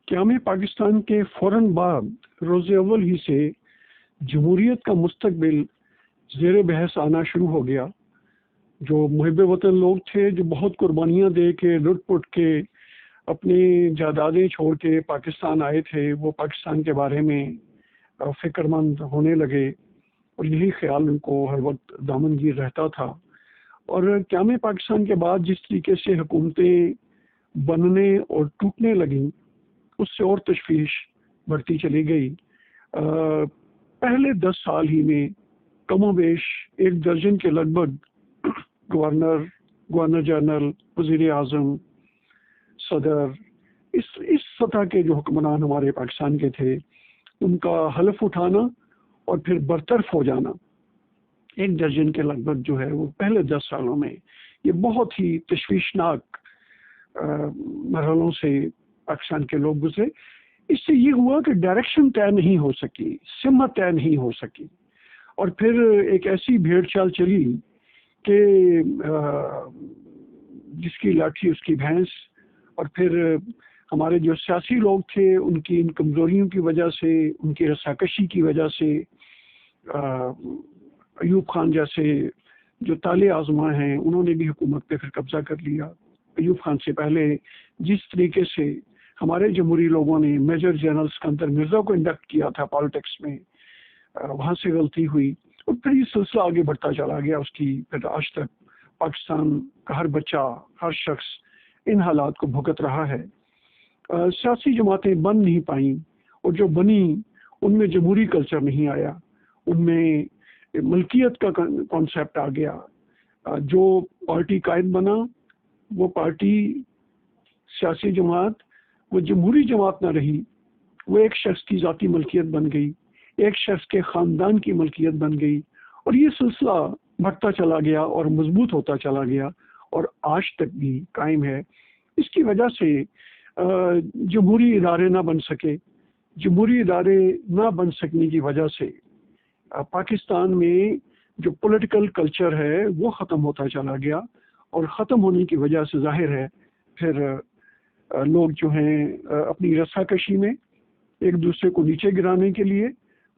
क़याम पाकिस्तान के फ़ौरन बाद रोज़ अव्वल ही से जमहूरियत का मुस्तकबिल ज़ेर बहस आना शुरू हो गया। जो मुहिब वतन लोग थे, जो बहुत कुर्बानियाँ दे के लुट पुट के अपनी जायदादें छोड़ के पाकिस्तान आए थे, वो पाकिस्तान के बारे में फ़िक्रमंद होने लगे और यही ख्याल उनको हर वक्त दामनगीर रहता था। और क़याम पाकिस्तान के बाद जिस तरीके से हुकूमतें बनने और टूटने लगीं, उससे और तशवीश बढ़ती चली गई। पहले 10 साल ही में कमोबेश 1 दर्जन के लगभग गवर्नर जनरल, वज़ीर आज़म, सदर, इस सतह के जो हुक्मरान हमारे पाकिस्तान के थे, उनका हलफ उठाना और फिर बरतरफ हो जाना 1 दर्जन के लगभग जो है वो पहले 10 सालों में ये बहुत ही तशवीशनाक मरहलों से पाकिस्तान के लोग गुजरे। इससे ये हुआ कि डायरेक्शन तय नहीं हो सकी, सिमत तय नहीं हो सकी और फिर एक ऐसी भेड़ चाल चली कि जिसकी लाठी उसकी भैंस। और फिर हमारे जो सियासी लोग थे, उनकी इन कमज़ोरियों की वजह से, उनकी रसाकशी की वजह से, अयूब खान जैसे जो ताले आज़मा हैं, उन्होंने भी हुकूमत पे फिर कब्ज़ा कर लिया। अयूब खान से पहले जिस तरीके से हमारे जमहूरी लोगों ने मेजर जनरल सिकंदर मिर्ज़ा को इंडक्ट किया था पॉलिटिक्स में, वहाँ से गलती हुई और फिर ये सिलसिला आगे बढ़ता चला गया उसकी। फिर आज तक पाकिस्तान का हर बच्चा, हर शख्स इन हालात को भुगत रहा है। सियासी जमातें बन नहीं पाई और जो बनी उनमें जमहूरी कल्चर नहीं आया, उनमें मलकियत का कॉन्सेप्ट आ गया। जो पार्टी कायद बना, वो पार्टी, सियासी जमात, वो जमहूरी जमात ना रही, वो एक शख्स की ज़ाती मलकियत बन गई, एक शख्स के ख़ानदान की मलकियत बन गई और ये सिलसिला बढ़ता चला गया और मजबूत होता चला गया और आज तक भी कायम है। इसकी वजह से जमहूरी इदारे ना बन सके, जमहूरी इदारे ना बन सकने की वजह से पाकिस्तान में जो पॉलिटिकल कल्चर है वो ख़त्म होता चला गया और ख़त्म होने की वजह से ज़ाहिर है फिर लोग जो हैं अपनी रस्साकशी में एक दूसरे को नीचे गिराने के लिए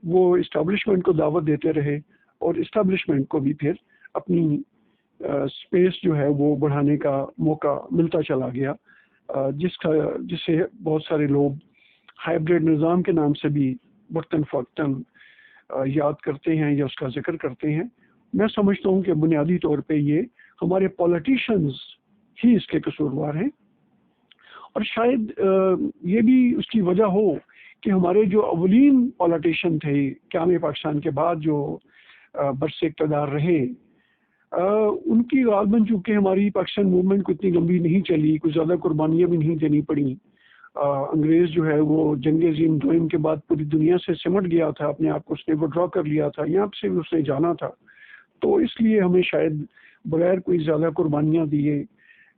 वो इस्टेब्लिशमेंट को दावत देते रहे और इस्टेब्लिशमेंट को भी फिर अपनी स्पेस जो है वो बढ़ाने का मौका मिलता चला गया, जिससे बहुत सारे लोग हाइब्रिड निज़ाम के नाम से भी वक्तन फ़वक्तन याद करते हैं या उसका जिक्र करते हैं। मैं समझता हूँ कि बुनियादी तौर पे ये हमारे पॉलिटिशियंस ही इसके कसूरवार हैं और शायद ये भी उसकी वजह हो कि हमारे जो अवलीन पॉलिटिशियन थे क़याम पाकिस्तान के बाद जो बरसे इक़्तिदार रहे, उनकी गालबन चूँकि हमारी पाकिस्तान मूवमेंट को इतनी लंबी नहीं चली, कुछ ज़्यादा कुर्बानियाँ भी नहीं देनी पड़ी। अंग्रेज़ जो है वो जंग-ए-अज़ीम दोयम के बाद पूरी दुनिया से सिमट गया था, अपने आप को उसने विथड्रॉ कर लिया था, यहाँ से भी उसने जाना था। तो इसलिए हमें शायद बगैर कोई ज़्यादा कुर्बानियाँ दिए,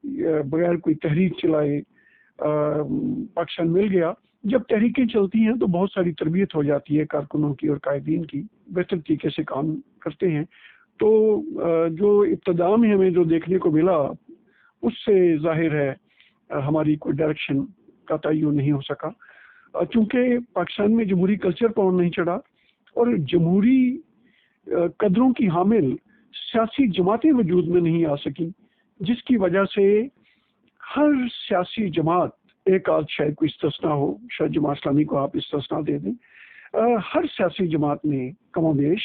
बगैर कोई तहरीक चलाए पाकिस्तान मिल गया। जब तहरीकें चलती हैं तो बहुत सारी तरबियत हो जाती है कारकुनों की और कायदीन की, बेहतर तरीके से काम करते हैं। तो जो इब्तिदा में हमें जो देखने को मिला उससे ज़ाहिर है हमारी कोई डायरेक्शन का तयन नहीं हो सका, चूँकि पाकिस्तान में जमहूरी कल्चर पर नहीं चढ़ा और जमहूरी कदरों की हामिल सियासी जमातें वजूद में नहीं आ सकी, जिसकी वजह से हर सियासी जमात, एक आध शायद कोई इस्तिस्ना हो, शायद जमात इस्लामी को आप इस्तिस्ना दे दें, हर सियासी जमात में कमोबेश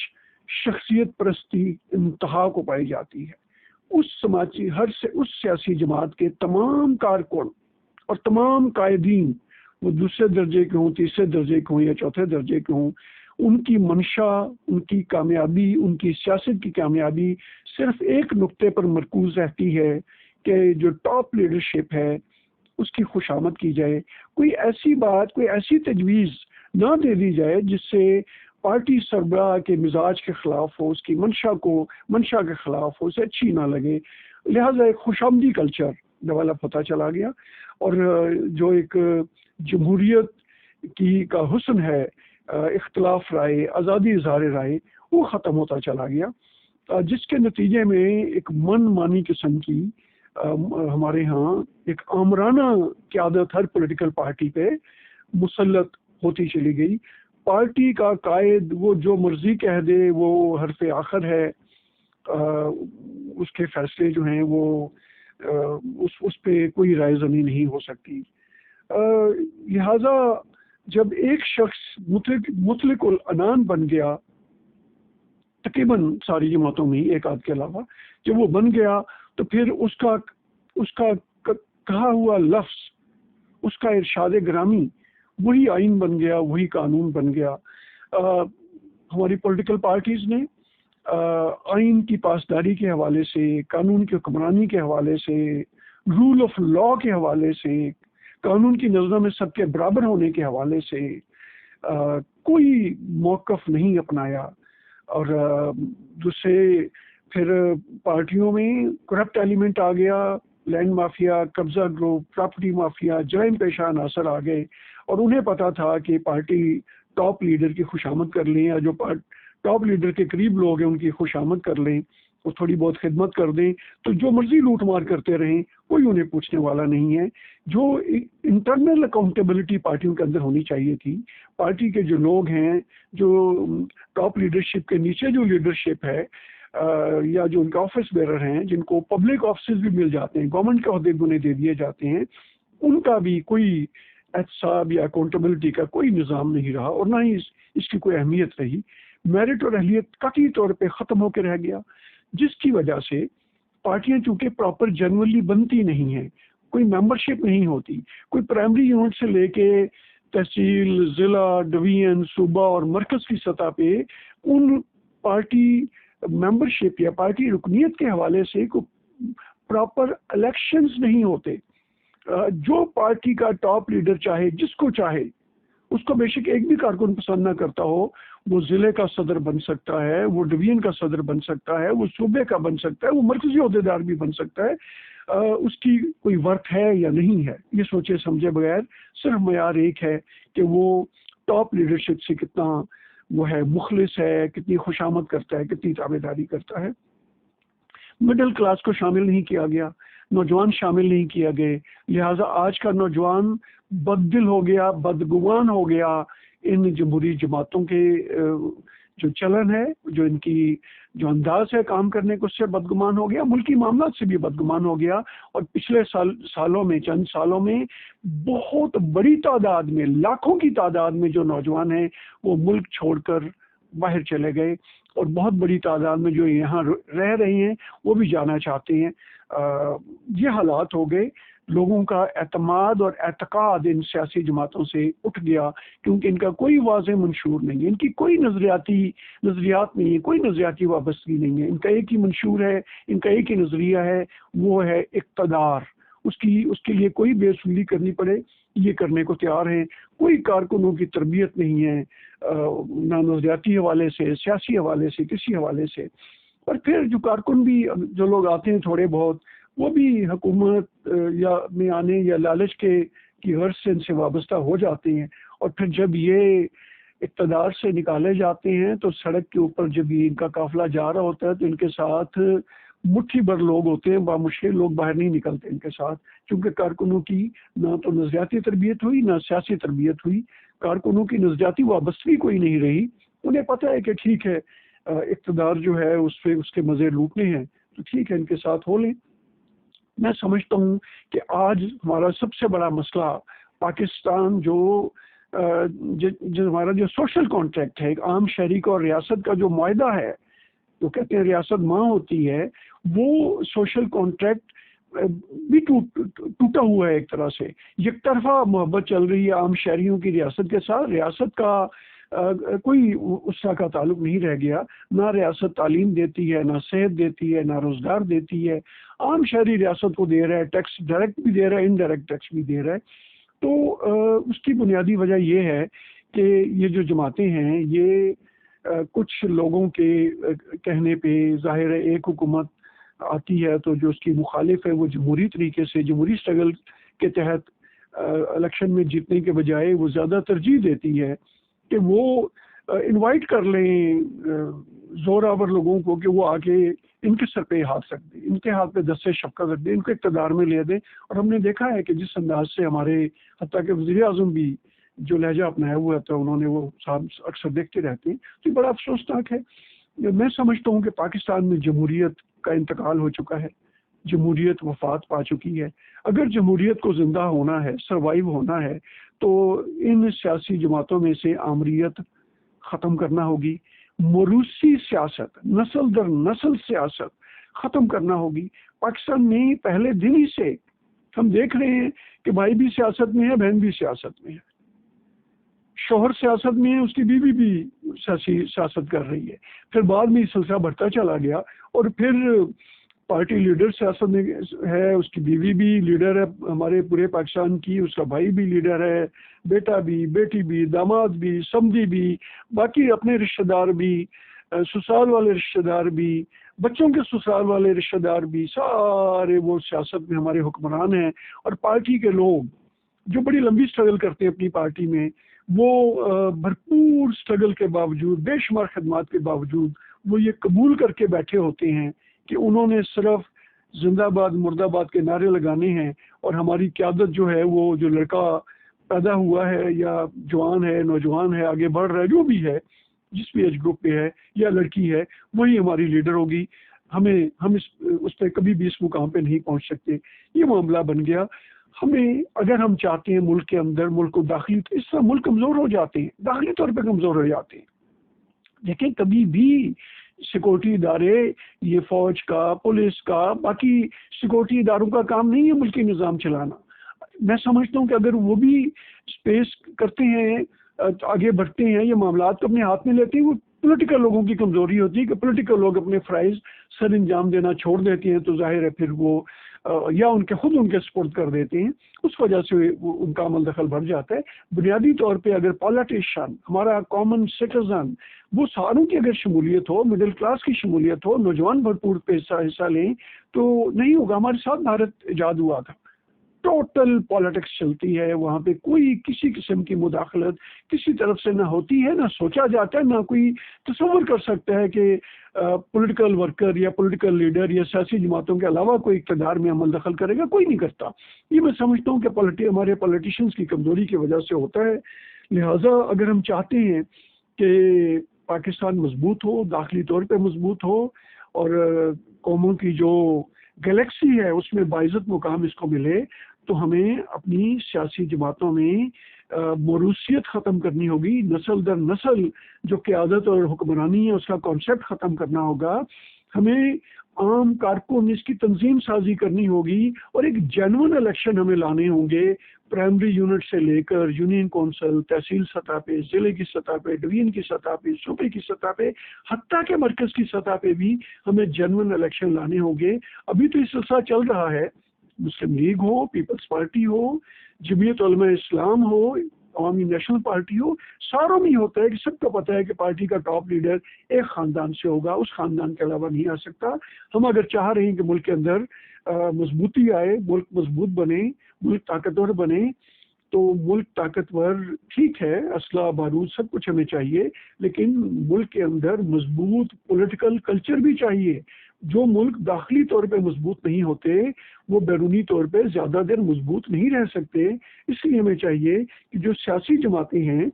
शख्सियत परस्ती इंतहा को पाई जाती है। उस सियासी जमात के तमाम कारकुन और तमाम कायदीन, वो दूसरे दर्जे के हों, तीसरे दर्जे के हों या चौथे दर्जे के हों, उनकी मंशा, उनकी कामयाबी, उनकी सियासत की कामयाबी सिर्फ एक नुक्ते पर मरकूज़ रहती है कि जो टॉप लीडरशिप है उसकी खुशामद की जाए। कोई ऐसी बात, कोई ऐसी तजवीज़ ना दे दी जाए जिससे पार्टी सरबराह के मिजाज के ख़िलाफ़ हो, उसकी मंशा के ख़िलाफ़ हो, उसे अच्छी ना लगे। लिहाजा एक खुशामदी कल्चर डेवलप होता चला गया और जो एक जमहूरियत की का हुस्न है, इख्तिलाफ राय, आज़ादी इज़हार राय, वो ख़त्म होता चला गया, जिसके नतीजे में एक मनमानी किस्म की हमारे यहाँ एक आमराना क़यादत हर पॉलिटिकल पार्टी पे मुसल्लत होती चली गई। पार्टी का कायद वो जो मर्जी कह दे, वो हरफ आखिर है, उसके फैसले जो हैं वो उस पे कोई राय ज़नी नहीं हो सकती। लिहाजा जब एक शख्स मुतलिकुल अनान बन गया, तकरीबन सारी जमातों में एक आध के अलावा, जब वो बन गया तो फिर उसका उसका कहा हुआ लफ्ज़, उसका इरशाद ग्रामी वही आइन बन गया, वही कानून बन गया। हमारी पॉलिटिकल पार्टीज़ ने आइन की पासदारी के हवाले से, कानून की हुक्मरानी के हवाले से, रूल ऑफ लॉ के हवाले से, कानून की नज़रों में सबके बराबर होने के हवाले से कोई मौक़िफ़ नहीं अपनाया। और दूसरे फिर पार्टियों में करप्ट एलिमेंट आ गया, लैंड माफिया, कब्जा ग्रुप, प्रॉपर्टी माफिया, जराइम पेशा अनासर आ गए, और उन्हें पता था कि पार्टी टॉप लीडर की खुशामद कर लें, या जो टॉप लीडर के करीब लोग हैं उनकी खुशामद कर लें और थोड़ी बहुत खिदमत कर दें, तो जो मर्जी लूट मार करते रहें, कोई उन्हें पूछने वाला नहीं है। जो इंटरनल अकाउंटेबिलिटी पार्टियों के अंदर होनी चाहिए थी, पार्टी के जो लोग हैं, जो टॉप लीडरशिप के नीचे जो लीडरशिप है, या जो उनके ऑफिस बेरर हैं, जिनको पब्लिक ऑफिस भी मिल जाते हैं, गवर्नमेंट के अहदे उन्हें दे दिए जाते हैं, उनका भी कोई एहतसाब या अकाउंटेबिलिटी का कोई निज़ाम नहीं रहा, और ना ही इसकी कोई अहमियत रही। मेरिट और अहलियत कतई तौर पे ख़त्म होकर रह गया, जिसकी वजह से पार्टियां चूँकि प्रॉपर जनरली बनती नहीं हैं, कोई मेंबरशिप नहीं होती, कोई प्राइमरी यूनिट से लेके तहसील, ज़िला, डिवीज़न, सूबा और मरकज़ की सतह पे उन पार्टी मेंबरशिप या पार्टी रुकनीत के हवाले से कोई प्रॉपर इलेक्शंस नहीं होते। जो पार्टी का टॉप लीडर चाहे, जिसको चाहे, उसको बेशक एक भी कारकुन पसंद ना करता हो, वो ज़िले का सदर बन सकता है, वो डिवीज़न का सदर बन सकता है, वो सूबे का बन सकता है, वो मरकज़ी अहदेदार भी बन सकता है। उसकी कोई वर्थ है या नहीं है, ये सोचे समझे बगैर सिर्फ मयार एक है कि वो टॉप लीडरशिप से कितना वो है, मुखलिस है, कितनी खुशामद करता है, कितनी ताबेदारी करता है। मिडिल क्लास को शामिल नहीं किया गया, नौजवान शामिल नहीं किया गए, लिहाजा आज का नौजवान बददिल हो गया, बदगुमान हो गया इन जमहूरी जमातों के जो चलन है, जो इनकी जो अंदाज है काम करने को, उससे बदगुमान हो गया, मुल्की मामला से भी बदगुमान हो गया। और पिछले सालों में, चंद सालों में बहुत बड़ी तादाद में, लाखों की तादाद में जो नौजवान हैं वो मुल्क छोड़कर बाहर चले गए, और बहुत बड़ी तादाद में जो यहाँ रह रही हैं वो भी जाना चाहते हैं। ये हालात हो गए, लोगों का एतमाद और एतकाद इन सियासी जमातों से उठ गया, क्योंकि इनका कोई वाज़ेह मंशूर नहीं है, इनकी कोई नज़रियात नहीं है, कोई नज़रियाती वाबस्तगी नहीं है। इनका एक ही मंशूर है, इनका एक ही नज़रिया है, वो है इक़्तिदार। उसके लिए कोई बेसुली करनी पड़े ये करने को तैयार हैं। कोई कारकुनों की तरबियत नहीं है, ना नज़रियाती हवाले से, सियासी हवाले से, किसी हवाले से। और फिर जो कारकुन भी, जो लोग आते हैं थोड़े बहुत, वो भी हुकूमत या में आने या लालच की गर्ज से इनसे वाबस्ता हो जाते हैं। और फिर जब ये इक़्तिदार से निकाले जाते हैं तो सड़क के ऊपर जब ये इनका काफिला जा रहा होता है तो इनके साथ मुट्ठी भर लोग होते हैं, बामुश्किल लोग बाहर नहीं निकलते इनके साथ, क्योंकि कारकुनों की ना तो नज़रियाती तरबियत हुई, ना सियासी तरबियत हुई। कारकुनों की नज़रियाती वाबस्तगी कोई नहीं रही। उन्हें पता है कि ठीक है, इक़्तिदार जो है उस पर उसके मज़े लूटने हैं, तो ठीक है इनके साथ हो लें। मैं समझता हूँ कि आज हमारा सबसे बड़ा मसला पाकिस्तान जो हमारा जो सोशल कॉन्ट्रैक्ट है, एक आम शहरी का और रियासत का जो मुआहदा है, तो कहते हैं रियासत माँ होती है, वो सोशल कॉन्ट्रैक्ट भी टूटा हुआ है एक तरह से। एक तरफा मोहब्बत चल रही है आम शहरियों की रियासत के साथ, रियासत का कोई उस तरह का ताल्लुक नहीं रह गया। ना रियासत तालीम देती है, ना सेहत देती है, ना रोज़गार देती है। आम शहरी रियासत को दे रहा है टैक्स, डायरेक्ट भी दे रहा है, इनडायरेक्ट टैक्स भी दे रहा है। तो उसकी बुनियादी वजह ये है कि ये जो जमातें हैं, ये कुछ लोगों के कहने पे, ज़ाहिर है एक हुकूमत आती है तो जो उसकी मुखालिफ है वो जमहूरी तरीके से, जमहूरी स्ट्रगल के तहत इलेक्शन में जीतने के बजाय वो ज़्यादा तरजीह देती है कि वो इनवाइट कर लें ज़ोरावर लोगों को कि वो आके इनके सर पे हाथ रख दें, इनके हाथ पे दस्ते शफ़क़त रख दें, इनको इक़्तिदार में ले दें। और हमने देखा है कि जिस अंदाज से हमारे हत्ता के वज़ीर आज़म भी जो लहजा अपनाया हुआ था उन्होंने, वो साहब अक्सर देखते रहते हैं। तो ये बड़ा अफसोसनाक है। मैं समझता हूँ कि पाकिस्तान में जमहूरियत का इंतकाल हो चुका है, जमहूरियत वफात पा चुकी है। अगर जमहूरियत को जिंदा होना है, सरवाइव होना है, तो इन सियासी जमातों में से आमरीत ख़त्म करना होगी, मरूसी सियासत, नस्ल दर नस्ल सियासत ख़त्म करना होगी। पाकिस्तान में पहले दिन ही से हम देख रहे हैं कि भाई भी सियासत में है, बहन भी सियासत में है, शोहर सियासत में है, उसकी बीवी भी सियासत कर रही है। फिर बाद में सिलसिला बढ़ता चला गया और फिर पार्टी लीडर सियासत में है, उसकी बीवी भी लीडर है हमारे पूरे पाकिस्तान की, उसका भाई भी लीडर है, बेटा भी, बेटी भी, दामाद भी, समधी भी, बाकी अपने रिश्तेदार भी, ससुराल वाले रिश्तेदार भी, बच्चों के ससुराल वाले रिश्तेदार भी, सारे वो सियासत में हमारे हुक्मरान हैं। और पार्टी के लोग जो बड़ी लंबी स्ट्रगल करते हैं अपनी पार्टी में, वो भरपूर स्ट्रगल के बावजूद, बेशुमार खदमात के बावजूद, वो ये कबूल करके बैठे होते हैं कि उन्होंने सिर्फ जिंदाबाद मुर्दाबाद के नारे लगाने हैं और हमारी क़यादत जो है, वो जो लड़का पैदा हुआ है या जवान है, नौजवान है, आगे बढ़ रहा है, जो भी है, जिस भी एज ग्रुप पे है, या लड़की है, वही हमारी लीडर होगी। हम उस पर कभी भी इस मुकाम पे नहीं पहुंच सकते। ये मामला बन गया। हमें, अगर हम चाहते हैं मुल्क के अंदर, मुल्क को दाखिली, तो इस तरह मुल्क कमज़ोर हो जाते हैं, दाखिली तौर पे कमज़ोर हो जाते हैं। देखें, कभी भी सिक्योरिटी इदारे, ये फौज का, पुलिस का, बाकी सिक्योरिटी इदारों का काम नहीं है मुल्की निज़ाम चलाना। मैं समझता हूँ कि अगर वो भी स्पेस करते हैं, आगे बढ़ते हैं, ये मामलात को अपने हाथ में लेते हैं, वो पॉलिटिकल लोगों की कमज़ोरी होती है कि पॉलिटिकल लोग अपने फ़राइज़ सर अंजाम देना छोड़ देते हैं, तो जाहिर है फिर वो या उनके सपोर्ट कर देते हैं, उस वजह से वो उनका अमल दखल बढ़ जाता है। बुनियादी तौर पे अगर पॉलिटिशियन, हमारा कॉमन सिटीजन, वो सारों की अगर शमूलियत हो, मिडिल क्लास की शमूलियत हो, नौजवान भरपूर पे हिस्सा लें, तो नहीं होगा। हमारे साथ भारत इजाद हुआ था, टोटल पॉलिटिक्स चलती है वहाँ पे, कोई किसी किस्म की मुदाखलत किसी तरफ से ना होती है, ना सोचा जाता है, ना कोई तसव्वुर कर सकता है कि पॉलिटिकल वर्कर या पॉलिटिकल लीडर या सियासी जमातों के अलावा कोई इक़्तिदार में अमल दखल करेगा, कोई नहीं करता। ये मैं समझता हूँ कि हमारे पॉलिटिशियंस की कमज़ोरी की वजह से होता है। लिहाजा अगर हम चाहते हैं कि पाकिस्तान मजबूत हो, दाखिली तौर पर मजबूत हो, और कौमों की जो गैलेक्सी है उसमें बाइज़्ज़त मुकाम इसको मिले, तो हमें अपनी सियासी जमातों में मरूसियत ख़त्म करनी होगी, नस्ल दर नस्ल जो क़यादत और हुक्मरानी है उसका कॉन्सेप्ट ख़त्म करना होगा। हमें आम कारकुन इसकी तंजीम साजी करनी होगी और एक जेन्युइन इलेक्शन हमें लाने होंगे, प्राइमरी यूनिट से लेकर यूनियन कौंसल, तहसील सतह पे, ज़िले की सतह पे, डिवीज़न की सतह पे, सूबे की सतह पे, हत्ता के मरकज़ की सतह पे भी हमें जेन्युइन इलेक्शन लाने होंगे। अभी तो ये सिलसिला चल रहा है, मुस्लिम लीग हो, पीपल्स पार्टी हो, जमीयत उलमा इस्लाम हो, अवामी नेशनल पार्टी हो, सारों में होता है कि सबको पता है कि पार्टी का टॉप लीडर एक ख़ानदान से होगा, उस ख़ानदान के अलावा नहीं आ सकता। हम अगर चाह रहे हैं कि मुल्क के अंदर मजबूती आए, मुल्क मजबूत बने, मुल्क ताकतवर बने, तो मुल्क ताकतवर ठीक है, असला बारूद सब कुछ हमें चाहिए, लेकिन मुल्क के अंदर मजबूत पॉलिटिकल कल्चर भी चाहिए। जो मुल्क दाखिली तौर पे मजबूत नहीं होते, वो बैरूनी तौर पे ज़्यादा देर मजबूत नहीं रह सकते। इसलिए हमें चाहिए कि जो सियासी जमातें हैं,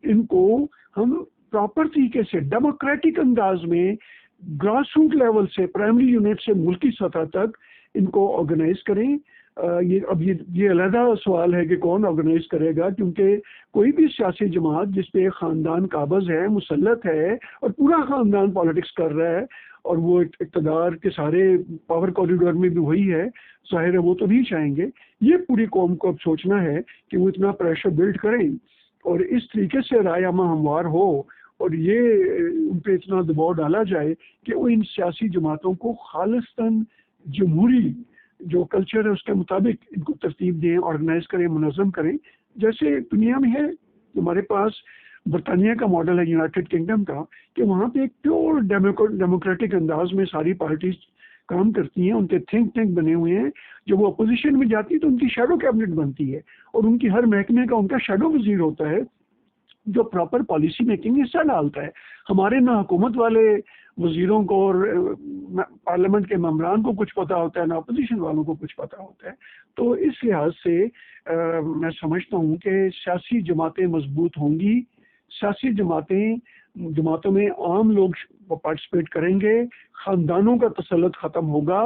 इनको हम प्रॉपर तरीके से डेमोक्रेटिक अंदाज में ग्रास रूट लेवल से, प्राइमरी यूनिट से मुल्की सतह तक इनको ऑर्गेनाइज करें। ये अलहदा सवाल है कि कौन ऑर्गेनाइज करेगा, क्योंकि कोई भी सियासी जमात जिस पे एक ख़ानदान काबज़ है, मुसल्लत है, और पूरा ख़ानदान पॉलिटिक्स कर रहा है, और वो इक़्तिदार के सारे पावर कॉरिडोर में भी वही है, ज़ाहिर है वो तो नहीं चाहेंगे। ये पूरी कौम को अब सोचना है कि वो इतना प्रेशर बिल्ड करें और इस तरीके से राय आमा हमवार हो, और ये उन पर इतना दबाव डाला जाए कि वो इन सियासी जमातों को खालिस्तन जमहूरी जो कल्चर है उसके मुताबिक इनको तरतीब दें, ऑर्गेनाइज करें, मुनज़्ज़म करें। जैसे दुनिया में है, हमारे पास बरतानिया का मॉडल है, यूनाइटेड किंगडम का, कि वहाँ पे एक प्योर डेमोक्रेटिक अंदाज में सारी पार्टीज काम करती हैं, उनके थिंक टैंक बने हुए हैं। जब वो अपोजिशन में जाती है तो उनकी शैडो कैबिनेट बनती है, और उनकी हर महकमे का उनका शैडो वजीर होता है जो प्रॉपर पॉलिसी मेकिंग में हिस्सा डालता है। हमारे ना हुकूमत वाले वजीरों को और पार्लियामेंट के मेम्बरान को कुछ पता होता है, ना अपोजिशन वालों को कुछ पता होता है। तो इस लिहाज से मैं समझता हूँ कि सियासी जमातें मजबूत होंगी, सियासी जमातों में आम लोग पार्टिसिपेट करेंगे, ख़ानदानों का तसल्लुत ख़त्म होगा,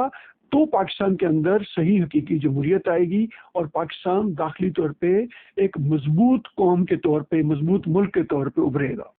तो पाकिस्तान के अंदर सही हकीकी जमहूरियत आएगी और पाकिस्तान दाखिली तौर पे एक मजबूत कौम के तौर पे, मजबूत मुल्क के तौर पे उभरेगा।